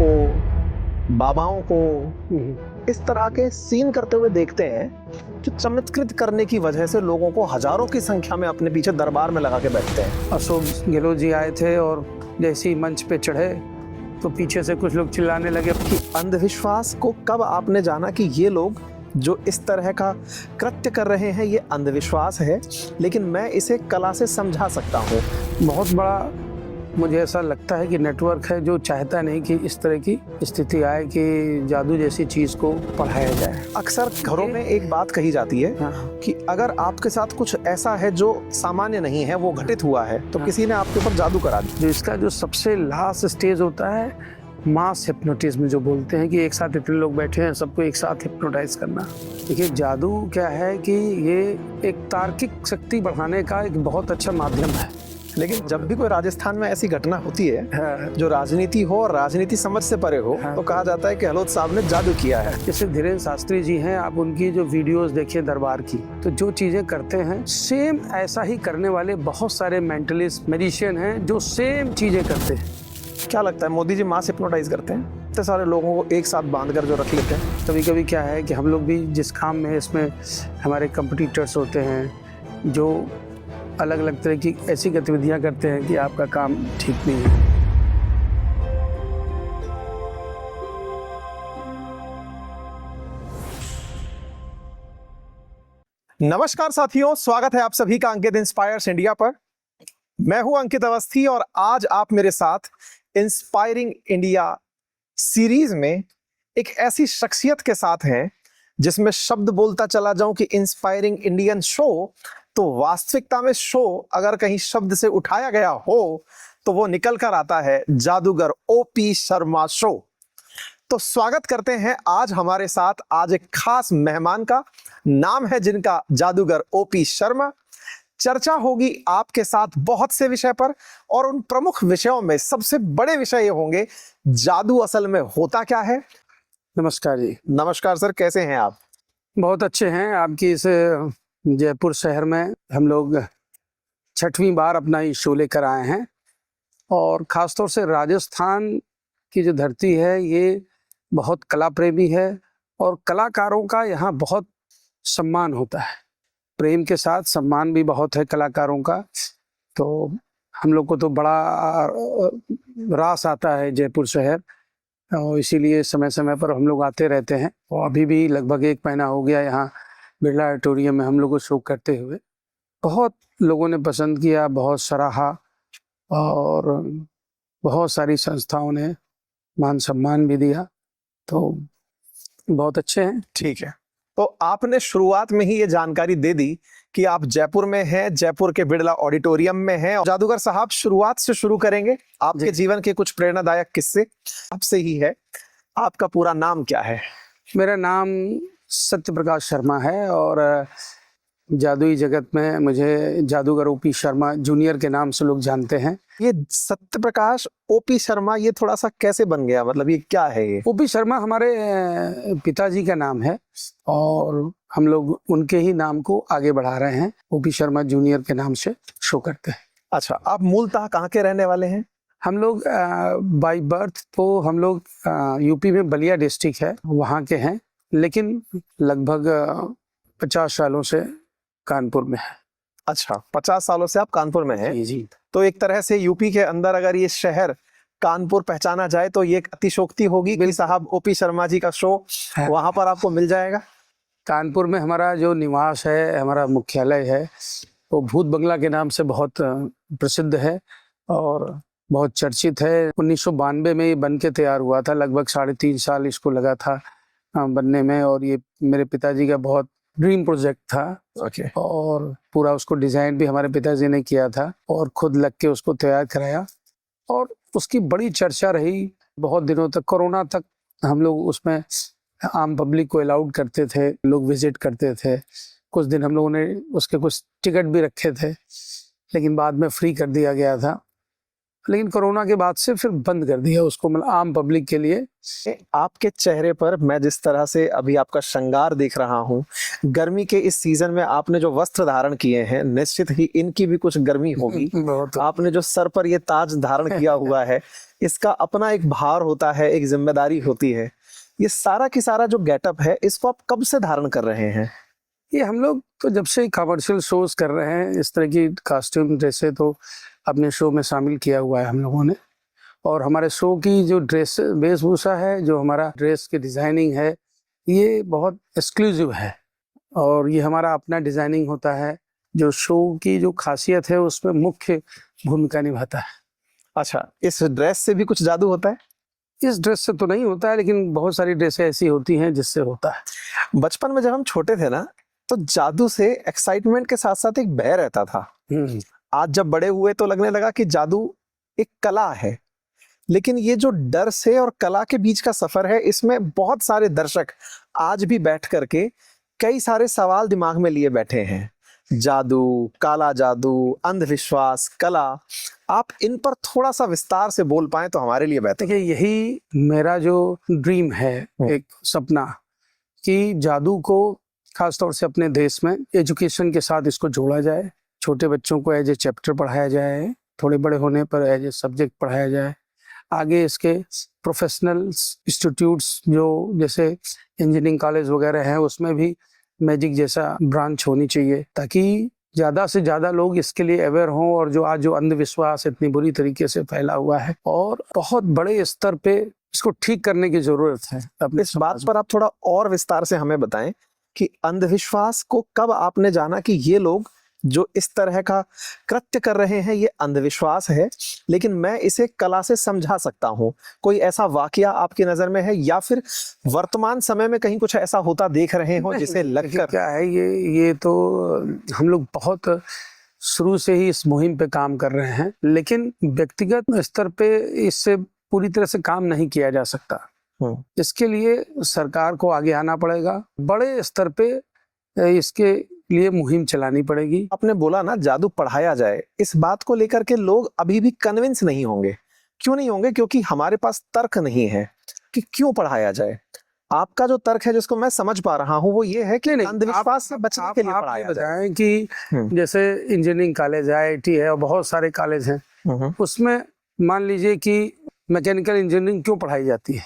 को, बाबाओं को इस तरह के सीन करते हुए देखते हैं जो चमत्कृत करने की वजह से लोगों को हजारों की संख्या में अपने पीछे दरबार में लगा के बैठते हैं। अशोक गहलोत जी आए थे और जैसे ही मंच पे चढ़े तो पीछे से कुछ लोग चिल्लाने लगे कि अंधविश्वास को कब आपने जाना कि ये लोग जो इस तरह का कृत्य कर रहे हैं ये अंधविश्वास है, लेकिन मैं इसे कला से समझा सकता हूँ। बहुत बड़ा मुझे ऐसा लगता है कि नेटवर्क है जो चाहता नहीं कि इस तरह की स्थिति आए कि जादू जैसी चीज को पढ़ाया जाए। अक्सर घरों में एक बात कही जाती है कि अगर आपके साथ कुछ ऐसा है जो सामान्य नहीं है, वो घटित हुआ है, तो किसी ने आपके ऊपर जादू करा दिया। जो इसका जो सबसे लास्ट स्टेज होता है मास हिप्नोटिज्म जो बोलते हैं कि एक साथ इतने लोग बैठे हैं सबको एक साथ हिप्नोटाइज करना। देखिए जादू क्या है कि ये एक तार्किक शक्ति बढ़ाने का एक बहुत अच्छा माध्यम है। लेकिन जब भी कोई राजस्थान में ऐसी घटना होती है जो राजनीति हो और राजनीति समझ से परे हो, तो कहा जाता है कि गहलोत साहब ने जादू किया है। जैसे धीरेन्द्र शास्त्री जी हैं, आप उनकी जो वीडियोस देखिए दरबार की, तो जो चीजें करते हैं सेम ऐसा ही करने वाले बहुत सारे मेंटलिस्ट मैजिशियन हैं जो सेम चीजें करते हैं। क्या लगता है मोदी जी मास हिप्नोटाइज करते हैं? इतने सारे लोगों को एक साथ बांध कर जो रख लेते हैं। कभी कभी क्या है कि हम लोग भी जिस काम में है इसमें हमारे कंपटीटर्स होते हैं जो अलग अलग तरह की ऐसी गतिविधियां करते हैं कि आपका काम ठीक नहीं है। नमस्कार साथियों, स्वागत है आप सभी का अंकित इंस्पायर्स इंडिया पर। मैं हूं अंकित अवस्थी और आज आप मेरे साथ इंस्पायरिंग इंडिया सीरीज में एक ऐसी शख्सियत के साथ हैं जिसमें शब्द बोलता चला जाऊं कि इंस्पायरिंग इंडियन शो, तो वास्तविकता में शो अगर कहीं शब्द से उठाया गया हो तो वो निकल कर आता है जादूगर ओपी शर्मा शो। तो स्वागत करते हैं आज हमारे साथ आज एक खास मेहमान का, नाम है जिनका जादूगर ओपी शर्मा। चर्चा होगी आपके साथ बहुत से विषय पर और उन प्रमुख विषयों में सबसे बड़े विषय ये होंगे जादू असल में होता क्या है। नमस्कार जी। नमस्कार सर, कैसे हैं आप? बहुत अच्छे हैं। आपकी इस जयपुर शहर में हम लोग 6वीं बार अपना ये शो लेकर आए हैं और ख़ासतौर से राजस्थान की जो धरती है ये बहुत कला प्रेमी है और कलाकारों का यहाँ बहुत सम्मान होता है। प्रेम के साथ सम्मान भी बहुत है कलाकारों का। तो हम लोग को तो बड़ा रास आता है जयपुर शहर और इसीलिए समय समय पर हम लोग आते रहते हैं और अभी भी लगभग 1 महीना हो गया यहाँ बिरला ऑडिटोरियम में हम लोग को शो करते हुए। बहुत लोगों ने पसंद किया, बहुत सराहा और बहुत सारी संस्थाओं ने मान सम्मान भी दिया, तो बहुत अच्छे हैं। ठीक है, तो आपने शुरुआत में ही ये जानकारी दे दी कि आप जयपुर में हैं, जयपुर के बिरला ऑडिटोरियम में हैं। जादूगर साहब, शुरुआत से शुरू करेंगे। आपके जीवन के कुछ प्रेरणादायक किस्से आपसे ही है। आपका पूरा नाम क्या है? मेरा नाम सत्य प्रकाश शर्मा है और जादुई जगत में मुझे जादूगर ओपी शर्मा जूनियर के नाम से लोग जानते हैं। ये सत्य प्रकाश ओपी शर्मा ये थोड़ा सा कैसे बन गया, मतलब ये क्या है? ये ओपी शर्मा हमारे पिताजी का नाम है और हम लोग उनके ही नाम को आगे बढ़ा रहे हैं। ओपी शर्मा जूनियर के नाम से शो करते हैं। अच्छा, आप मूलतः कहाँ के रहने वाले हैं? हम लोग बाय बर्थ तो हम लोग यूपी में बलिया डिस्ट्रिक्ट है वहाँ के हैं, लेकिन लगभग 50 सालों से कानपुर में है। अच्छा, 50 सालों से आप कानपुर में हैं। जी। तो एक तरह से यूपी के अंदर अगर ये शहर कानपुर पहचाना जाए तो ये एक अतिशोक्ति होगी कि साहब ओपी शर्मा जी का शो वहां पर आपको मिल जाएगा। कानपुर में हमारा जो निवास है, हमारा मुख्यालय है, वो भूत बंगला के नाम से बहुत प्रसिद्ध है और बहुत चर्चित है। 1992 में ये बन के तैयार हुआ था, लगभग 3.5 साल इसको लगा था बनने में और ये मेरे पिताजी का बहुत ड्रीम प्रोजेक्ट था। और पूरा उसको डिजाइन भी हमारे पिताजी ने किया था और खुद लग के उसको तैयार कराया और उसकी बड़ी चर्चा रही बहुत दिनों तक। कोरोना तक हम लोग उसमें आम पब्लिक को अलाउड करते थे, लोग विजिट करते थे। कुछ दिन हम लोगों ने उसके कुछ टिकट भी रखे थे, लेकिन बाद में फ्री कर दिया गया था। लेकिन कोरोना के बाद से फिर बंद कर दिया उसको, मतलब आम पब्लिक के लिए। आपके चेहरे पर मैं जिस तरह से अभी आपका श्रृंगार देख रहा हूँ, गर्मी के इस सीजन में आपने जो वस्त्र धारण किए हैं, निश्चित ही इनकी भी कुछ गर्मी होगी। बहुत। आपने जो सर पर ये ताज धारण किया हुआ है, इसका अपना एक भार होता है, एक जिम्मेदारी होती है। ये सारा की सारा जो गेटअप है, इसको आप कब से धारण कर रहे हैं? ये हम लोग तो जब से कमर्शियल शोज कर रहे हैं, इस तरह की कॉस्ट्यूम ड्रेसें तो अपने शो में शामिल किया हुआ है हम लोगों ने। और हमारे शो की जो ड्रेस वेशभूषा है, जो हमारा ड्रेस की डिज़ाइनिंग है, ये बहुत एक्सक्लूसिव है और ये हमारा अपना डिज़ाइनिंग होता है, जो शो की जो खासियत है उसमें मुख्य भूमिका निभाता है। अच्छा, इस ड्रेस से भी कुछ जादू होता है? इस ड्रेस से तो नहीं होता है, लेकिन बहुत सारी ड्रेसें ऐसी होती हैं जिससे होता है। बचपन में जब हम छोटे थे ना, तो जादू से एक्साइटमेंट के साथ साथ एक भय रहता था। आज जब बड़े हुए तो लगने लगा कि जादू एक कला है, लेकिन ये जो डर से और कला के बीच का सफर है, इसमें बहुत सारे दर्शक आज भी बैठ करके कई सारे सवाल दिमाग में लिए बैठे हैं। जादू, काला जादू, अंधविश्वास, कला, आप इन पर थोड़ा सा विस्तार से बोल पाएं तो हमारे लिए बेहतर। देखिए, यही मेरा जो ड्रीम है, एक सपना, कि जादू को खासतौर से अपने देश में एजुकेशन के साथ इसको जोड़ा जाए। छोटे बच्चों को एज ए चैप्टर पढ़ाया जाए, थोड़े बड़े होने पर एज ए सब्जेक्ट पढ़ाया जाए। आगे इसके प्रोफेशनल इंस्टीट्यूट्स जो जैसे इंजीनियरिंग कॉलेज वगैरह हैं, उसमें भी मैजिक जैसा ब्रांच होनी चाहिए, ताकि ज़्यादा से ज़्यादा लोग इसके लिए अवेयर हों। और जो आज जो अंधविश्वास इतनी बुरी तरीके से फैला हुआ है, और बहुत बड़े स्तर पे इसको ठीक करने की ज़रूरत है। अपने इस बात पर आप थोड़ा और विस्तार से हमें बताएं कि अंधविश्वास को कब आपने जाना कि ये लोग जो इस तरह का कृत्य कर रहे हैं ये अंधविश्वास है, लेकिन मैं इसे कला से समझा सकता हूं? कोई ऐसा वाकया आपकी नजर में है, या फिर वर्तमान समय में कहीं कुछ ऐसा होता देख रहे हो जिसे लगकर? क्या है, ये तो हम लोग बहुत शुरू से ही इस मुहिम पे काम कर रहे हैं, लेकिन व्यक्तिगत स्तर पे इससे पूरी तरह से काम नहीं किया जा सकता। इसके लिए सरकार को आगे आना पड़ेगा, बड़े स्तर पे इसके लिए मुहिम चलानी पड़ेगी। आपने बोला ना जादू पढ़ाया जाए, इस बात को लेकर के लोग अभी भी कन्विंस नहीं होंगे। क्यों नहीं होंगे? क्योंकि हमारे पास तर्क नहीं है कि क्यों पढ़ाया जाए। आपका जो तर्क है, जिसको मैं समझ पा रहा हूँ, वो ये है कि अंधविश्वास से बचने के लिए पढ़ाया जाए। बताएं कि जैसे इंजीनियरिंग कॉलेज है, IIT है और बहुत सारे कॉलेज हैं, उसमें मान लीजिए कि मैकेनिकल इंजीनियरिंग क्यों पढ़ाई जाती है?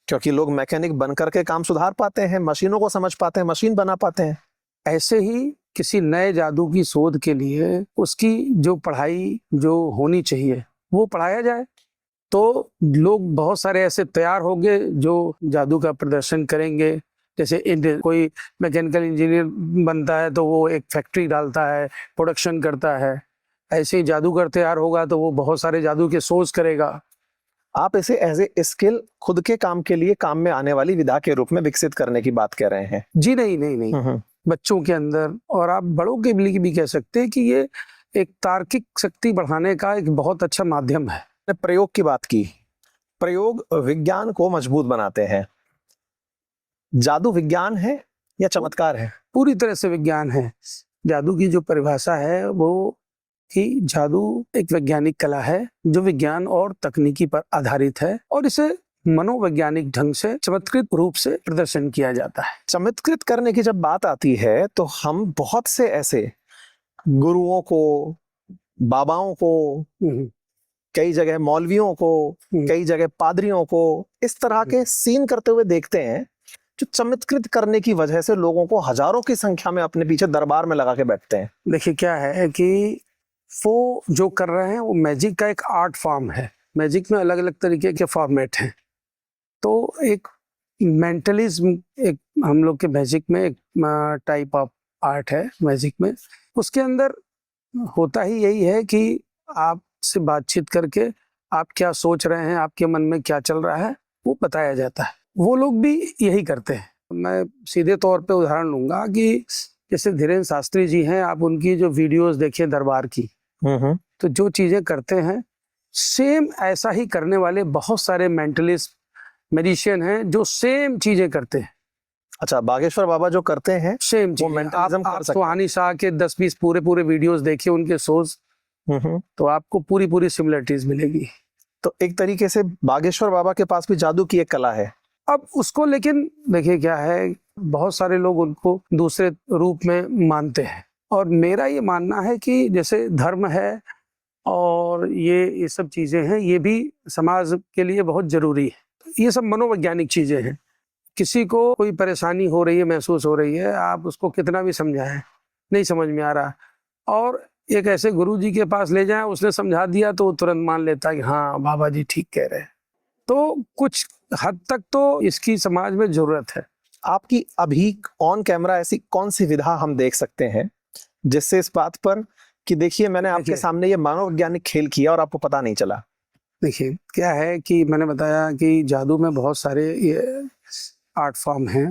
क्योंकि लोग मैकेनिक बन करके काम सुधार पाते हैं, मशीनों को समझ पाते हैं, मशीन बना पाते हैं। ऐसे ही किसी नए जादू की शोध के लिए उसकी जो पढ़ाई जो होनी चाहिए वो पढ़ाया जाए, तो लोग बहुत सारे ऐसे तैयार होंगे जो जादू का प्रदर्शन करेंगे। जैसे कोई मैकेनिकल इंजीनियर बनता है तो वो एक फैक्ट्री डालता है, प्रोडक्शन करता है। ऐसे ही जादूगर तैयार होगा तो वो बहुत सारे जादू के शोज करेगा। आप इसे एज ए स्किल खुद के काम के लिए काम में आने वाली विधा के रूप में विकसित करने की बात कह रहे हैं? जी नहीं, बच्चों के अंदर, और आप बड़ों के लिए भी कह सकते हैं कि ये एक तार्किक शक्ति बढ़ाने का एक बहुत अच्छा माध्यम है। प्रयोग की बात की, प्रयोग विज्ञान को मजबूत बनाते हैं। जादू विज्ञान है या चमत्कार है? पूरी तरह से विज्ञान है। जादू की जो परिभाषा है वो कि जादू एक वैज्ञानिक कला है जो विज्ञान और तकनीकी पर आधारित है, और इसे मनोवैज्ञानिक ढंग से चमत्कृत रूप से प्रदर्शन किया जाता है। चमत्कृत करने की जब बात आती है तो हम बहुत से ऐसे गुरुओं को, बाबाओं को, कई जगह मौलवियों को, कई जगह पादरियों को इस तरह के सीन करते हुए देखते हैं, जो चमत्कृत करने की वजह से लोगों को हजारों की संख्या में अपने पीछे दरबार में लगा के बैठते हैं। देखिए, क्या है कि वो जो कर रहे हैं वो मैजिक का एक आर्ट फॉर्म है। मैजिक में अलग अलग तरीके के फॉर्मेट हैं, तो एक मेंटलिज्म, एक हम लोग के मैजिक में एक टाइप ऑफ आर्ट है मैजिक में। उसके अंदर होता ही यही है कि आपसे बातचीत करके आप क्या सोच रहे हैं, आपके मन में क्या चल रहा है, वो बताया जाता है। वो लोग भी यही करते हैं। मैं सीधे तौर पे उदाहरण लूंगा कि जैसे धीरेन्द्र शास्त्री जी हैं, आप उनकी जो वीडियोस देखिए दरबार की, तो जो चीजें करते हैं सेम ऐसा ही करने वाले बहुत सारे मेंटलिस्ट मैजिशियन हैं जो सेम चीजें करते हैं। अच्छा, बागेश्वर बाबा जो करते हैं सेम चीज। मेंटलिज्म कर सकते हैं। सुहानी शाह के 10-20 पूरे वीडियोस देखिए, उनके शोज तो आपको पूरी पूरी सिमिलरिटीज मिलेगी। तो एक तरीके से बागेश्वर बाबा के पास भी जादू की एक कला है। अब उसको लेकिन देखिए क्या है, बहुत सारे लोग उनको दूसरे रूप में मानते हैं, और मेरा ये मानना है कि जैसे धर्म है और ये सब चीज़ें हैं, ये भी समाज के लिए बहुत ज़रूरी है। ये सब मनोवैज्ञानिक चीज़ें हैं। किसी को कोई परेशानी हो रही है, महसूस हो रही है, आप उसको कितना भी समझाएं, नहीं समझ में आ रहा, और एक ऐसे गुरुजी के पास ले जाएं, उसने समझा दिया तो तुरंत मान लेता है कि हाँ बाबा जी ठीक कह रहे हैं। तो कुछ हद तक तो इसकी समाज में ज़रूरत है। आपकी अभी ऑन कैमरा ऐसी कौन सी विधा हम देख सकते हैं जिससे इस बात पर कि देखिए मैंने आपके सामने ये मनोवैज्ञानिक खेल किया और आपको पता नहीं चला? देखिए क्या है कि मैंने बताया कि जादू में बहुत सारे ये आर्ट फॉर्म हैं।